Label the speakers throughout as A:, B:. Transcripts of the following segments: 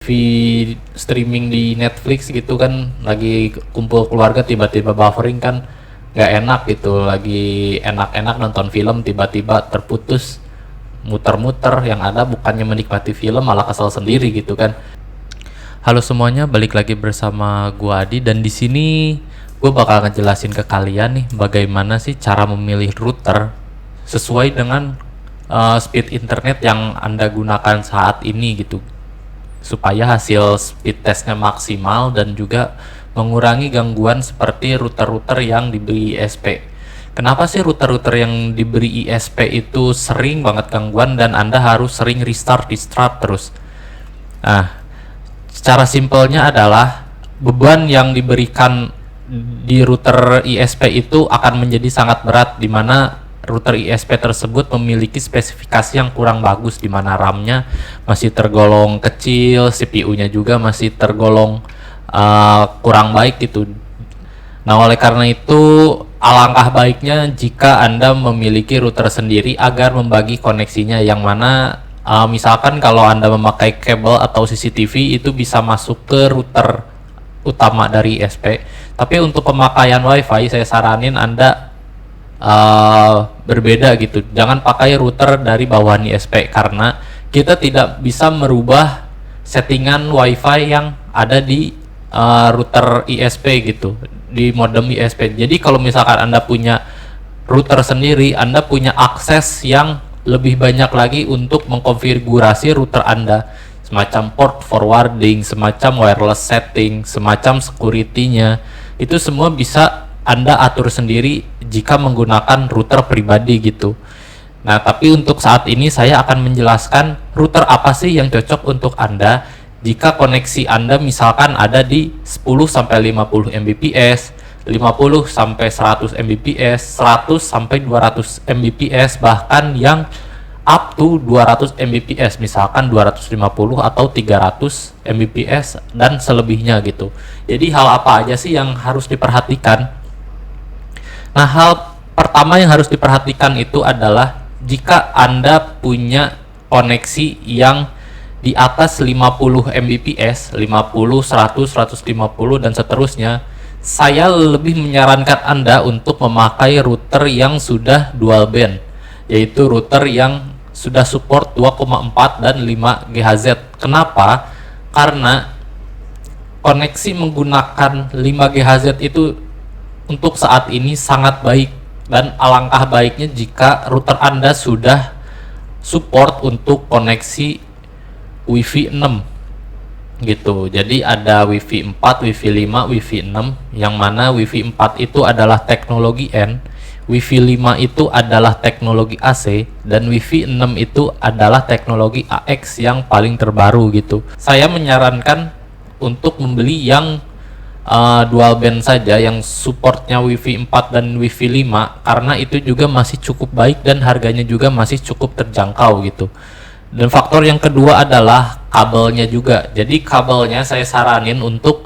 A: TV streaming di Netflix gitu kan, lagi kumpul keluarga tiba-tiba buffering kan nggak enak gitu, lagi enak-enak nonton film tiba-tiba terputus, muter-muter, yang ada bukannya menikmati film malah kesel sendiri gitu kan. Halo semuanya, balik lagi bersama gua Adi, dan di sini gua bakal ngejelasin ke kalian nih bagaimana sih cara memilih router sesuai dengan speed internet yang Anda gunakan saat ini gitu, supaya hasil speed testnya maksimal dan juga mengurangi gangguan seperti router-router yang diberi ISP. Kenapa sih router-router yang diberi ISP itu sering banget gangguan dan Anda harus sering restart terus? Nah, secara simpelnya adalah beban yang diberikan di router ISP itu akan menjadi sangat berat, di mana router ISP tersebut memiliki spesifikasi yang kurang bagus, di mana RAM-nya masih tergolong kecil, CPU-nya juga masih tergolong kurang baik gitu. Nah, oleh karena itu alangkah baiknya jika Anda memiliki router sendiri agar membagi koneksinya, yang mana misalkan kalau Anda memakai kabel atau CCTV itu bisa masuk ke router utama dari ISP. Tapi untuk pemakaian WiFi saya saranin Anda berbeda gitu. Jangan pakai router dari bawahan ISP karena kita tidak bisa merubah settingan WiFi yang ada di router ISP gitu, di modem ISP. Jadi kalau misalkan Anda punya router sendiri, Anda punya akses yang lebih banyak lagi untuk mengkonfigurasi router Anda, semacam port forwarding, semacam wireless setting, semacam security-nya. Itu semua bisa Anda atur sendiri jika menggunakan router pribadi gitu. Nah, tapi untuk saat ini saya akan menjelaskan router apa sih yang cocok untuk Anda jika koneksi Anda misalkan ada di 10-50 Mbps, 50-100 Mbps, 100-200 Mbps, bahkan yang up to 200 Mbps, misalkan 250 atau 300 Mbps dan selebihnya gitu. Jadi hal apa aja sih yang harus diperhatikan? Nah, hal pertama yang harus diperhatikan itu adalah jika Anda punya koneksi yang di atas 50 Mbps, 50, 100, 150 dan seterusnya, saya lebih menyarankan Anda untuk memakai router yang sudah dual band, yaitu router yang sudah support 2,4 dan 5 GHz. Kenapa? Karena koneksi menggunakan 5 GHz itu untuk saat ini sangat baik, dan alangkah baiknya jika router Anda sudah support untuk koneksi Wi-Fi 6 gitu. Jadi ada Wi-Fi 4, Wi-Fi 5, Wi-Fi 6, yang mana Wi-Fi 4 itu adalah teknologi N, Wi-Fi 5 itu adalah teknologi AC, dan Wi-Fi 6 itu adalah teknologi AX yang paling terbaru gitu. Saya menyarankan untuk membeli yang dual band saja, yang supportnya Wi-Fi 4 dan Wi-Fi 5, karena itu juga masih cukup baik dan harganya juga masih cukup terjangkau gitu. Dan faktor yang kedua adalah kabelnya juga. Jadi kabelnya saya saranin untuk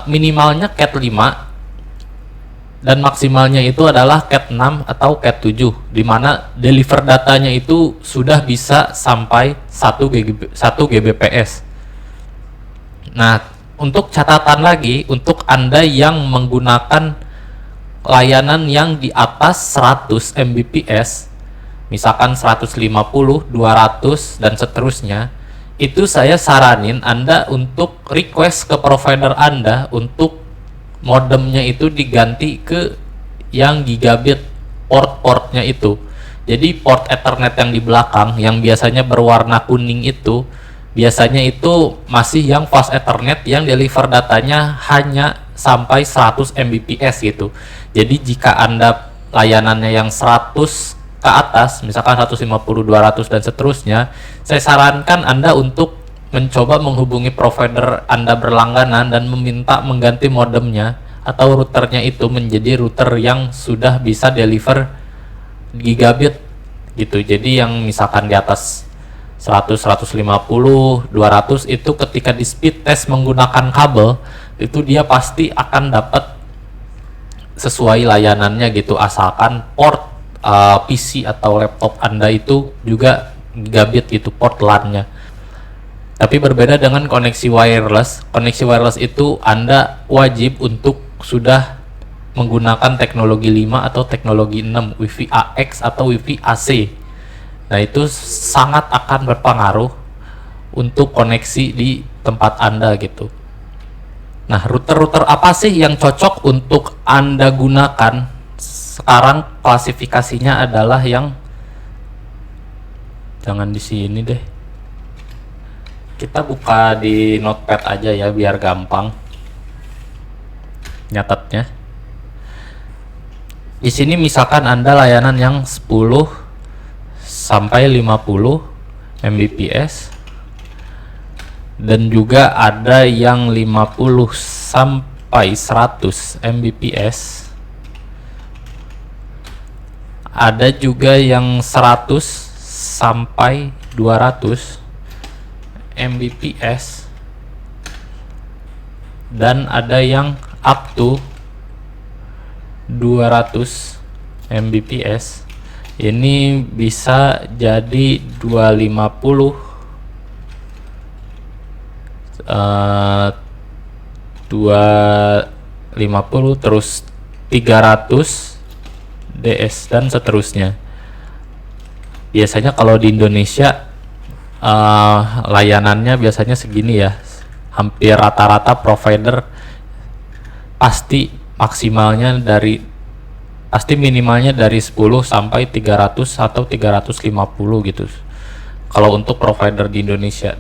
A: minimalnya Cat 5 dan maksimalnya itu adalah Cat 6 atau Cat 7, dimana deliver datanya itu sudah bisa sampai 1 Gbps. Nah, untuk catatan lagi, untuk Anda yang menggunakan layanan yang di atas 100 Mbps, misalkan 150, 200 dan seterusnya, itu saya saranin Anda untuk request ke provider Anda untuk modemnya itu diganti ke yang gigabit port-portnya itu. Jadi port Ethernet yang di belakang yang biasanya berwarna kuning itu biasanya itu masih yang fast Ethernet yang deliver datanya hanya sampai 100 Mbps gitu. Jadi jika Anda layanannya yang 100 ke atas, misalkan 150, 200 dan seterusnya, saya sarankan Anda untuk mencoba menghubungi provider Anda berlangganan dan meminta mengganti modemnya atau routernya itu menjadi router yang sudah bisa deliver gigabit gitu. Jadi yang misalkan di atas 100, 150, 200 itu ketika di speed test menggunakan kabel itu dia pasti akan dapat sesuai layanannya gitu, asalkan port PC atau laptop Anda itu juga gigabit gitu, port LAN-nya. Tapi berbeda dengan koneksi wireless. Koneksi wireless itu Anda wajib untuk sudah menggunakan teknologi 5 atau teknologi 6, Wi-Fi AX atau Wi-Fi AC. Nah, itu sangat akan berpengaruh untuk koneksi di tempat Anda gitu. Nah, router-router apa sih yang cocok untuk Anda gunakan? Sekarang klasifikasinya adalah yang, jangan di sini deh. Kita buka di notepad aja ya biar gampang nyatetnya. Di sini misalkan Anda layanan yang 10 sampai 50 Mbps dan juga ada yang 50 sampai 100 Mbps. Ada juga yang 100 sampai 200 Mbps dan ada yang up to 200 Mbps. Ini bisa jadi 250 terus 300 DS dan seterusnya. Biasanya kalau di Indonesia layanannya biasanya segini ya, hampir rata-rata provider pasti minimalnya dari 10 sampai 300 atau 350 gitu kalau untuk provider di Indonesia.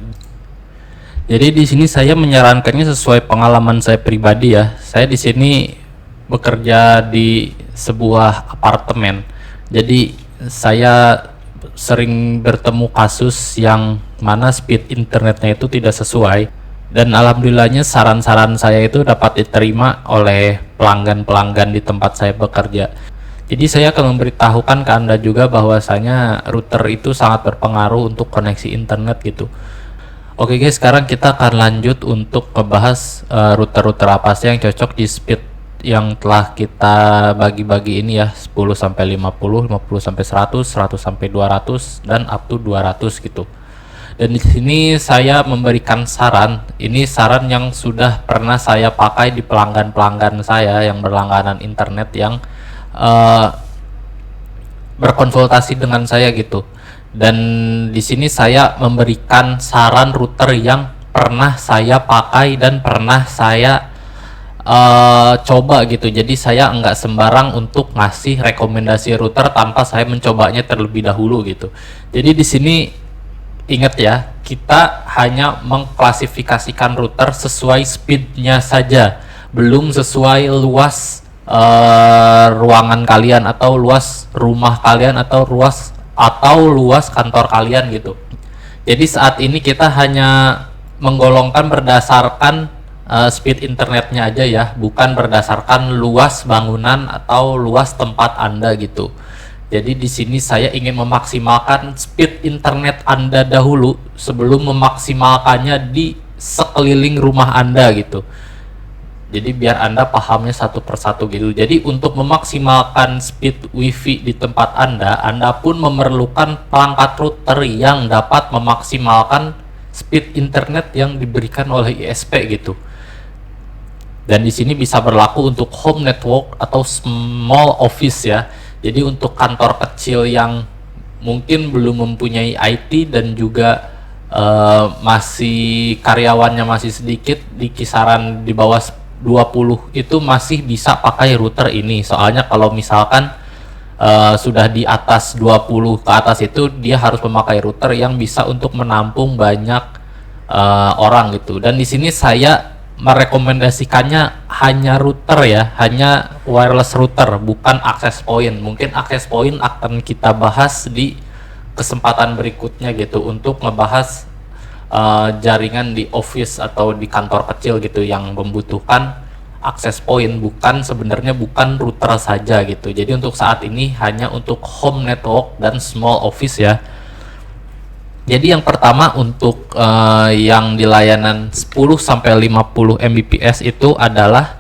A: Jadi di sini saya menyarankannya sesuai pengalaman saya pribadi ya. Saya di sini bekerja di sebuah apartemen. Jadi saya sering bertemu kasus yang mana speed internetnya itu tidak sesuai, dan alhamdulillahnya saran-saran saya itu dapat diterima oleh pelanggan-pelanggan di tempat saya bekerja. Jadi saya akan memberitahukan ke Anda juga bahwasanya router itu sangat berpengaruh untuk koneksi internet gitu. Oke guys, sekarang kita akan lanjut untuk ngebahas router-router apa sih yang cocok di speed yang telah kita bagi-bagi ini ya, 10 sampai 50, 50 sampai 100, 100 sampai 200 dan up to 200 gitu. Dan di sini saya memberikan saran, ini saran yang sudah pernah saya pakai di pelanggan-pelanggan saya yang berlangganan internet yang berkonsultasi dengan saya gitu. Dan di sini saya memberikan saran router yang pernah saya pakai dan pernah saya coba gitu. Jadi saya enggak sembarang untuk ngasih rekomendasi router tanpa saya mencobanya terlebih dahulu gitu. Jadi di sini ingat ya, kita hanya mengklasifikasikan router sesuai speednya saja, belum sesuai luas ruangan kalian atau luas rumah kalian atau luas kantor kalian gitu. Jadi saat ini kita hanya menggolongkan berdasarkan speed internetnya aja ya, bukan berdasarkan luas bangunan atau luas tempat Anda gitu. Jadi di sini saya ingin memaksimalkan speed internet Anda dahulu sebelum memaksimalkannya di sekeliling rumah Anda gitu. Jadi biar Anda pahamnya satu persatu gitu. Jadi untuk memaksimalkan speed WiFi di tempat Anda pun memerlukan perangkat router yang dapat memaksimalkan speed internet yang diberikan oleh ISP gitu. Dan di sini bisa berlaku untuk home network atau small office ya. Jadi untuk kantor kecil yang mungkin belum mempunyai IT dan juga masih karyawannya masih sedikit, di kisaran di bawah 20 itu masih bisa pakai router ini. Soalnya kalau misalkan sudah di atas 20 ke atas itu dia harus memakai router yang bisa untuk menampung banyak orang gitu. Dan di sini saya merekomendasikannya hanya router ya, hanya wireless router, bukan access point. Mungkin access point akan kita bahas di kesempatan berikutnya gitu, untuk ngebahas jaringan di office atau di kantor kecil gitu yang membutuhkan access point, sebenarnya bukan router saja gitu. Jadi untuk saat ini hanya untuk home network dan small office ya. Jadi yang pertama untuk yang di layanan 10 sampai 50 Mbps itu adalah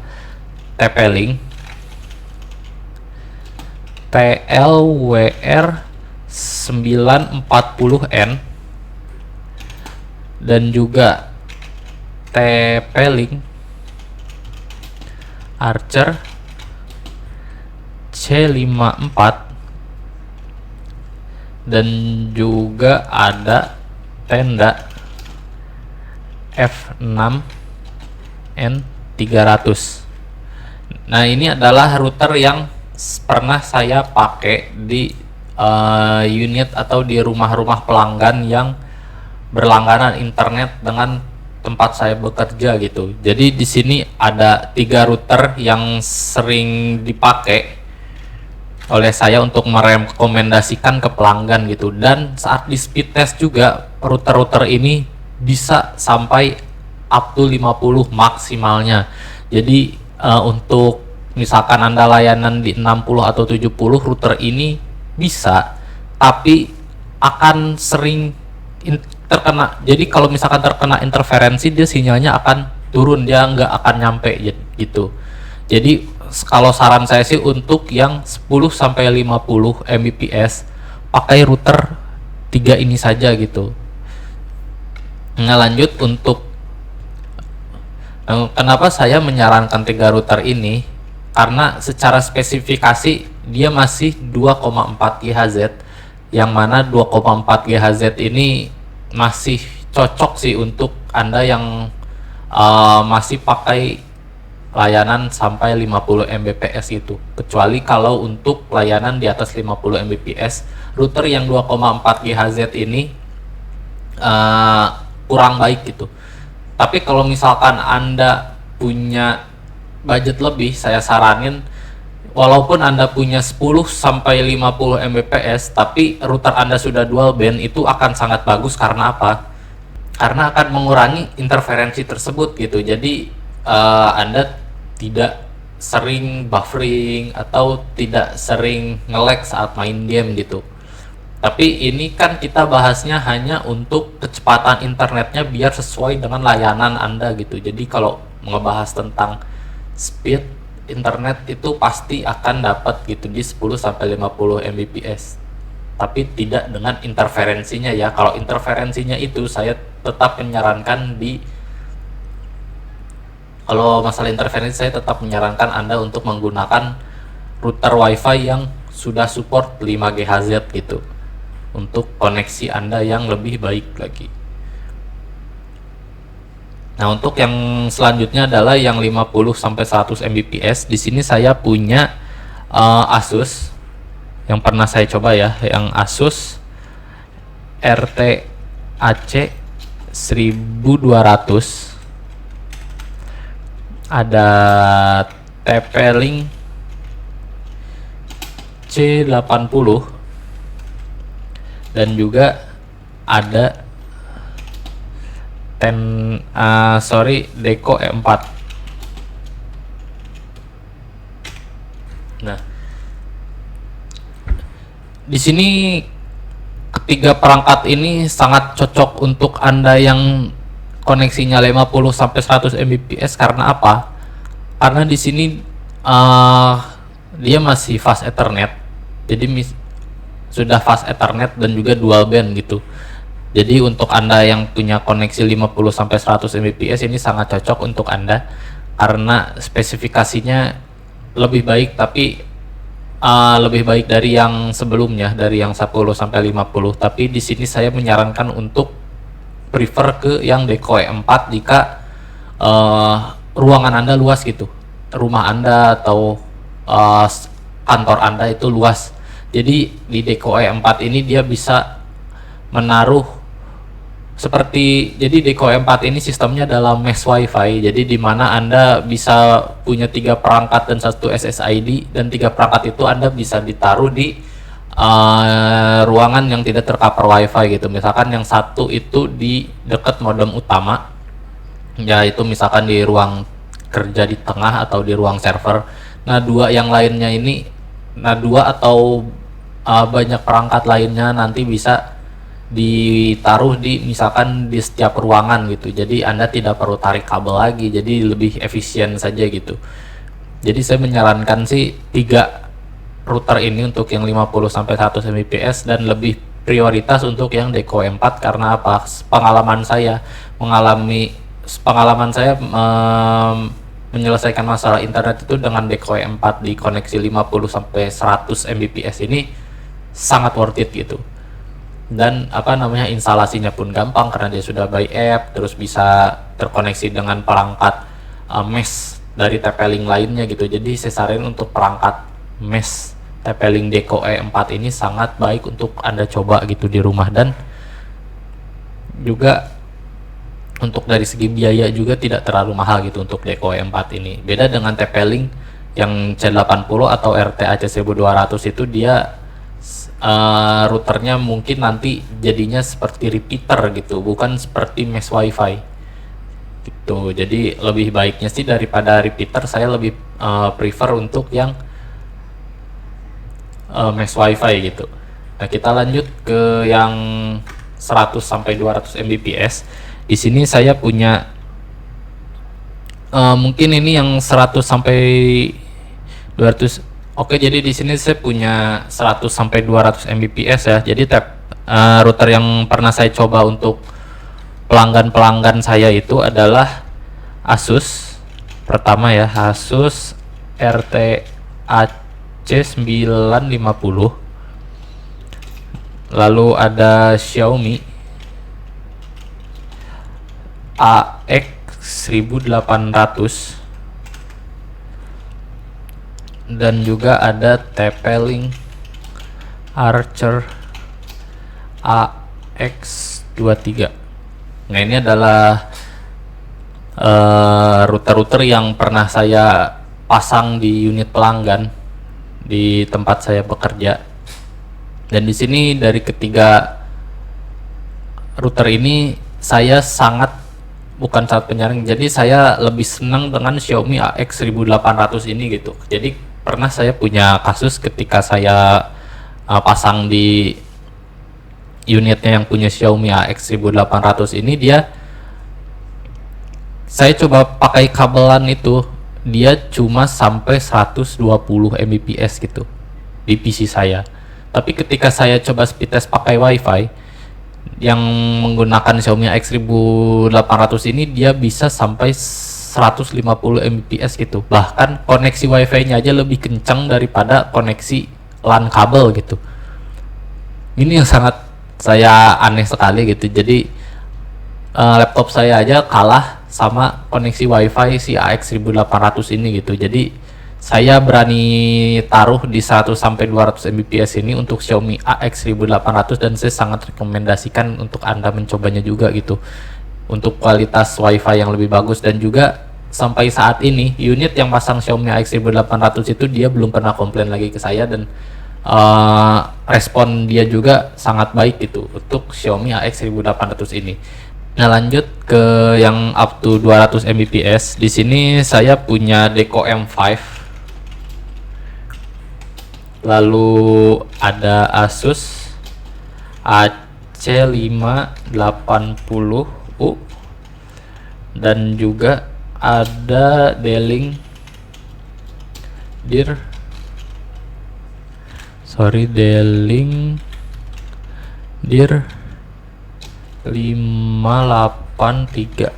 A: TP-Link TLWR 940N. dan juga TP-Link, Archer C54, dan juga ada Tenda F6N300. Nah, ini adalah router yang pernah saya pakai di unit atau di rumah-rumah pelanggan yang berlangganan internet dengan tempat saya bekerja gitu. Jadi di sini ada 3 router yang sering dipakai oleh saya untuk merekomendasikan ke pelanggan gitu. Dan saat di speed test juga router-router ini bisa sampai up to 50 maksimalnya. Jadi untuk misalkan Anda layanan di 60 atau 70, router ini bisa, tapi akan sering terkena. Jadi kalau misalkan terkena interferensi, dia sinyalnya akan turun, dia nggak akan nyampe gitu. Jadi kalau saran saya sih untuk yang 10 sampai 50 Mbps pakai router 3 ini saja gitu. Nah, lanjut untuk kenapa saya menyarankan 3 router ini, karena secara spesifikasi dia masih 2,4 GHz, yang mana 2,4 GHz ini masih cocok sih untuk Anda yang masih pakai layanan sampai 50 Mbps itu. Kecuali kalau untuk layanan di atas 50 Mbps, router yang 2,4 GHz ini kurang baik gitu. Tapi kalau misalkan Anda punya budget lebih, saya saranin walaupun Anda punya 10 sampai 50 Mbps, tapi router Anda sudah dual band, itu akan sangat bagus. Karena apa? Karena akan mengurangi interferensi tersebut gitu. Jadi Anda tidak sering buffering atau tidak sering nge-lag saat main game gitu. Tapi ini kan kita bahasnya hanya untuk kecepatan internetnya biar sesuai dengan layanan Anda gitu. Jadi kalau ngebahas tentang speed internet itu pasti akan dapat gitu di 10 sampai 50 Mbps. Tapi tidak dengan interferensinya ya. Kalau interferensinya itu saya tetap menyarankan kalau masalah interferensi saya tetap menyarankan Anda untuk menggunakan router WiFi yang sudah support 5 GHz gitu, untuk koneksi Anda yang lebih baik lagi. Nah, untuk yang selanjutnya adalah yang 50 sampai 100 Mbps. Di sini saya punya Asus yang pernah saya coba ya, yang Asus RT-AC 1200. Ada TP-Link C80 dan juga ada Deco E4. Nah, di sini ketiga perangkat ini sangat cocok untuk Anda yang koneksinya 50 sampai 100 Mbps. Karena apa? Karena di sini dia masih fast Ethernet. Jadi sudah fast Ethernet dan juga dual band gitu. Jadi untuk Anda yang punya koneksi 50 sampai 100 Mbps ini sangat cocok untuk Anda karena spesifikasinya lebih baik, tapi lebih baik dari yang sebelumnya, dari yang 10 sampai 50. Tapi di sini saya menyarankan untuk prefer ke yang Deco E4 jika ruangan Anda luas gitu. Rumah Anda atau kantor Anda itu luas. Jadi di Deco E4 ini dia bisa menaruh jadi Deco E4 ini sistemnya adalah mesh WiFi. Jadi di mana Anda bisa punya 3 perangkat dan 1 SSID, dan 3 perangkat itu Anda bisa ditaruh di ruangan yang tidak tercover WiFi gitu. Misalkan yang satu itu di dekat modem utama, yaitu misalkan di ruang kerja di tengah atau di ruang server. Nah, 2 yang lainnya ini, 2 atau banyak perangkat lainnya nanti bisa ditaruh di misalkan di setiap ruangan gitu. Jadi Anda tidak perlu tarik kabel lagi, jadi lebih efisien saja gitu. Jadi saya menyarankan sih 3 router ini untuk yang 50 sampai 100 Mbps dan lebih prioritas untuk yang Deco 4 karena apa? Pengalaman saya menyelesaikan masalah internet itu dengan Deco 4 di koneksi 50 sampai 100 Mbps ini sangat worth it gitu. Dan instalasinya pun gampang karena dia sudah by app, terus bisa terkoneksi dengan perangkat mesh dari TP-Link lainnya gitu. Jadi saya saranin untuk perangkat mesh TP-Link Deco E4 ini sangat baik untuk Anda coba gitu di rumah. Dan juga untuk dari segi biaya juga tidak terlalu mahal gitu untuk Deco E4 ini. Beda dengan TP-Link yang C80 atau RTA C1200 itu dia routernya mungkin nanti jadinya seperti repeater gitu, bukan seperti mesh wifi gitu. Jadi lebih baiknya sih daripada repeater, saya lebih prefer untuk yang mesh wifi gitu. Nah, kita lanjut ke yang 100 sampai 200 Mbps. Di sini saya punya mungkin ini yang 100 sampai 200. Oke, jadi di sini saya punya 100 sampai 200 Mbps ya. Jadi router yang pernah saya coba untuk pelanggan saya itu adalah Asus. Pertama ya, Asus RTAC 950. Lalu ada Xiaomi AX 1800. Dan juga ada TP-Link Archer AX23. Nah, ini adalah router-router yang pernah saya pasang di unit pelanggan di tempat saya bekerja. Dan di sini dari ketiga router ini saya bukan sangat penyaring, jadi saya lebih senang dengan Xiaomi AX 1800 ini gitu. Jadi pernah saya punya kasus ketika saya pasang di unitnya yang punya Xiaomi AX 1800 ini, saya coba pakai kabelan itu, dia cuma sampai 120 Mbps gitu di PC saya. Tapi ketika saya coba speed test pakai wifi yang menggunakan Xiaomi AX 1800 ini, dia bisa sampai 150 Mbps gitu. Bahkan koneksi wifi-nya aja lebih kencang daripada koneksi LAN kabel gitu. Ini yang sangat saya aneh sekali gitu. Jadi laptop saya aja kalah sama koneksi wifi si AX 1800 ini gitu. Jadi saya berani taruh di 100 sampai 200 Mbps ini untuk Xiaomi AX 1800, dan saya sangat rekomendasikan untuk Anda mencobanya juga gitu. Untuk kualitas wifi yang lebih bagus. Dan juga sampai saat ini unit yang pasang Xiaomi AX 1800 itu dia belum pernah komplain lagi ke saya, dan respon dia juga sangat baik gitu untuk Xiaomi AX 1800 ini. Nah, lanjut ke yang up to 200 Mbps. Di sini saya punya Deco M5. Lalu ada Asus AC580U, dan juga ada D-Link DIR 583.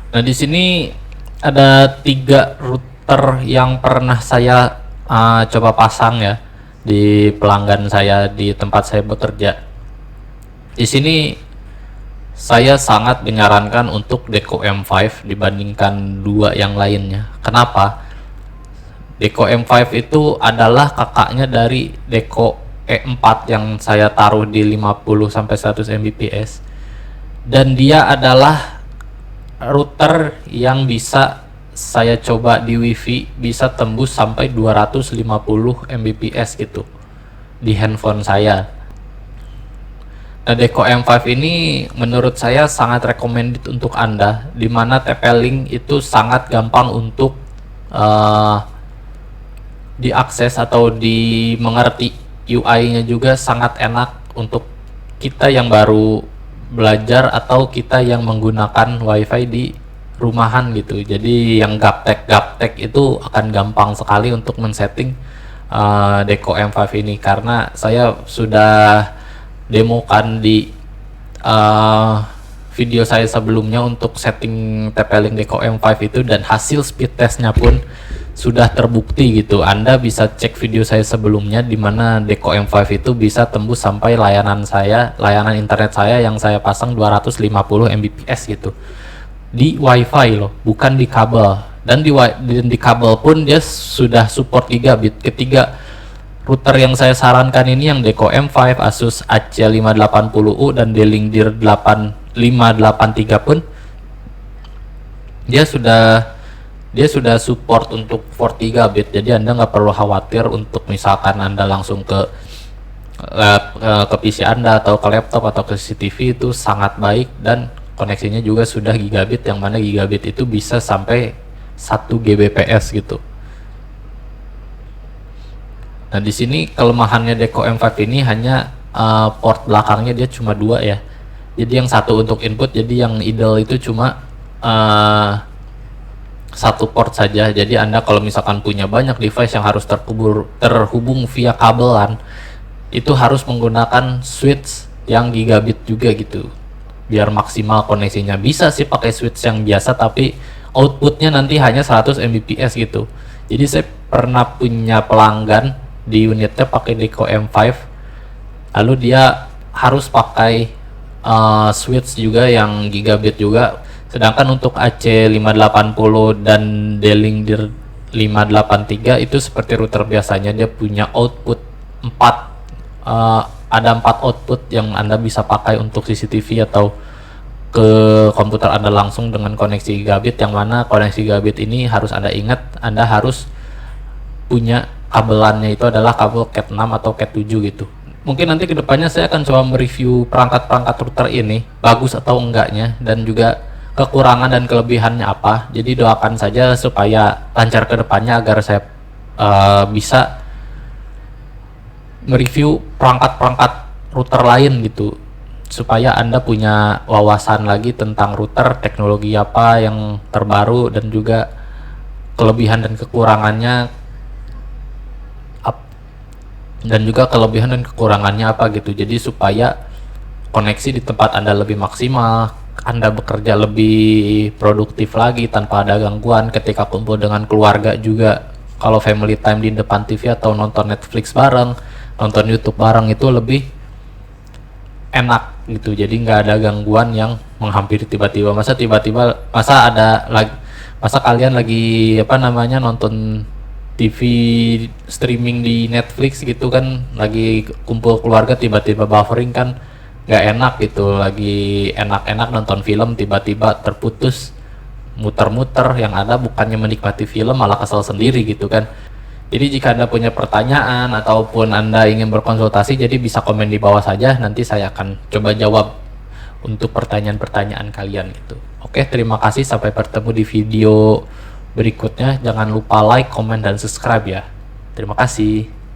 A: Nah, di sini ada 3 router yang pernah saya coba pasang ya di pelanggan saya di tempat saya bekerja. Di sini saya sangat menyarankan untuk Deco M5 dibandingkan 2 yang lainnya. Kenapa? Deco M5 itu adalah kakaknya dari Deco E4 yang saya taruh di 50 sampai 100 Mbps. Dan dia adalah router yang bisa saya coba di WiFi bisa tembus sampai 250 Mbps gitu di handphone saya. Nah, Deco M5 ini menurut saya sangat recommended untuk Anda, dimana TP-Link itu sangat gampang untuk diakses atau dimengerti. UI-nya juga sangat enak untuk kita yang baru belajar atau kita yang menggunakan WiFi di rumahan gitu. Jadi yang gaptek itu akan gampang sekali untuk men-setting Deco M5 ini, karena saya sudah demokan di video saya sebelumnya untuk setting TP-Link Deco M5 itu, dan hasil speed testnya pun sudah terbukti gitu. Anda bisa cek video saya sebelumnya di mana Deco M5 itu bisa tembus sampai layanan internet saya yang saya pasang 250 Mbps gitu di WiFi loh, bukan di kabel. Dan di kabel pun dia sudah support gigabit. Ketiga router yang saya sarankan ini yang Deco M5, Asus AC580U dan D-Link DIR 8583 pun dia sudah support untuk 4 gigabit. Jadi Anda nggak perlu khawatir untuk misalkan Anda langsung ke PC Anda atau ke laptop atau ke CCTV, itu sangat baik, dan koneksinya juga sudah gigabit, yang mana gigabit itu bisa sampai 1 Gbps gitu. Nah, di sini kelemahannya Deco M5 ini hanya port belakangnya dia cuma 2 ya. Jadi yang satu untuk input, jadi yang idle itu cuma satu port saja. Jadi Anda kalau misalkan punya banyak device yang harus terhubung via kabelan, itu harus menggunakan switch yang gigabit juga gitu, biar maksimal koneksinya. Bisa sih pakai switch yang biasa, tapi outputnya nanti hanya 100 Mbps gitu. Jadi saya pernah punya pelanggan di unitnya pakai Deco M5, lalu dia harus pakai switch juga yang gigabit juga. Sedangkan untuk AC580 dan D-Link DIR 583 itu seperti router biasanya, dia punya output 4, ada 4 output yang Anda bisa pakai untuk CCTV atau ke komputer Anda langsung dengan koneksi gigabit, yang mana koneksi gigabit ini harus Anda ingat, Anda harus punya kabelannya itu adalah kabel Cat 6 atau Cat 7 gitu. Mungkin nanti kedepannya saya akan coba mereview perangkat-perangkat router ini, bagus atau enggaknya, dan juga kekurangan dan kelebihannya apa. Jadi doakan saja supaya lancar ke depannya, agar saya bisa mereview perangkat-perangkat router lain gitu, supaya Anda punya wawasan lagi tentang router, teknologi apa yang terbaru, dan juga kelebihan dan kekurangannya apa gitu. Jadi supaya koneksi di tempat Anda lebih maksimal, Anda bekerja lebih produktif lagi tanpa ada gangguan. Ketika kumpul dengan keluarga juga, kalau family time di depan TV atau nonton Netflix bareng, nonton YouTube bareng, itu lebih enak gitu. Jadi nggak ada gangguan yang menghampiri tiba-tiba. Masa kalian lagi nonton TV streaming di Netflix gitu kan, lagi kumpul keluarga tiba-tiba buffering kan nggak enak gitu. Lagi enak-enak nonton film tiba-tiba terputus, muter-muter, yang ada bukannya menikmati film malah kesel sendiri gitu kan. Jadi jika Anda punya pertanyaan ataupun Anda ingin berkonsultasi, jadi bisa komen di bawah saja, nanti saya akan coba jawab untuk pertanyaan-pertanyaan kalian gitu. Oke, terima kasih, sampai bertemu di video berikutnya. Jangan lupa like, komen, dan subscribe ya. Terima kasih.